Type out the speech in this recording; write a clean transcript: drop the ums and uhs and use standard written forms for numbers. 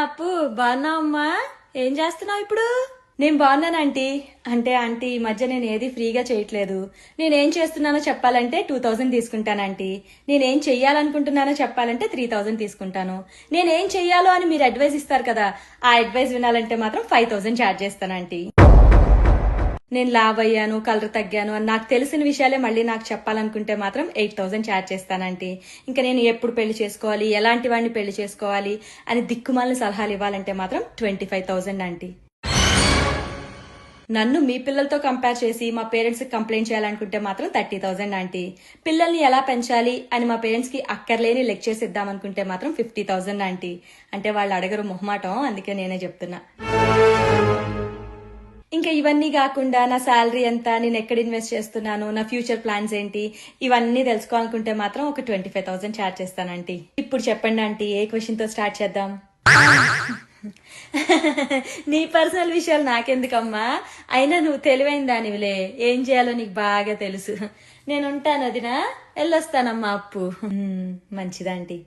అప్పు బాగున్నావమ్మా? ఏం చేస్తున్నావు ఇప్పుడు? నేను బాగున్నాను ఆంటీ. అంటే ఆంటీ ఈ మధ్య నేను ఏది ఫ్రీగా చేయట్లేదు. నేనేం చేస్తున్నానో చెప్పాలంటే 2000 తీసుకుంటాను ఆంటీ. నేనేం చెయ్యాలనుకుంటున్నానో చెప్పాలంటే 3000 తీసుకుంటాను. నేనేం చెయ్యాలో అని మీరు అడ్వైస్ ఇస్తారు కదా, ఆ అడ్వైస్ వినాలంటే మాత్రం 5000 ఛార్జ్ చేస్తాను ఆంటీ. నేను లావ్ అయ్యాను, కలర్ తగ్గాను అని నాకు తెలిసిన విషయాలే మళ్ళీ నాకు చెప్పాలనుకుంటే మాత్రం 8000 ఛార్జ్ చేస్తానంటే. ఇంకా నేను ఎప్పుడు పెళ్లి చేసుకోవాలి, ఎలాంటి వాడిని పెళ్లి చేసుకోవాలి అని దిక్కుమాలిన సలహాలు ఇవ్వాలంటే మాత్రం 25,000 ఆంటీ. నన్ను మీ పిల్లలతో కంపేర్ చేసి మా పేరెంట్స్ కి కంప్లైంట్ చేయాలనుకుంటే మాత్రం 30,000 ఆంటీ. పిల్లల్ని ఎలా పెంచాలి అని మా పేరెంట్స్ కి అక్కర్లేని లెక్చర్స్ ఇద్దామనుకుంటే మాత్రం 50,000 ఆంటీ. అంటే వాళ్ళు అడగరు మొహమాటం, అందుకే నేనే చెప్తున్నా. ఇంకా ఇవన్నీ కాకుండా నా శాలరీ ఎంత, నేను ఎక్కడ ఇన్వెస్ట్ చేస్తున్నాను, నా ఫ్యూచర్ ప్లాన్స్ ఏంటి, ఇవన్నీ తెలుసుకోవాలనుకుంటే మాత్రం ఒక 25,000 ఛార్జ్ చేస్తానంటీ. ఇప్పుడు చెప్పండి ఆంటీ, ఏ క్వశ్చన్ తో స్టార్ట్ చేద్దాం? నీ పర్సనల్ విషయాలు నాకెందుకమ్మా? అయినా నువ్వు తెలివైన దానివిలే, ఏం చేయాలో నీకు బాగా తెలుసు. నేను ఉంటాను వదినా, వెళ్ళొస్తానమ్మా అప్పు. మంచిదాంటీ.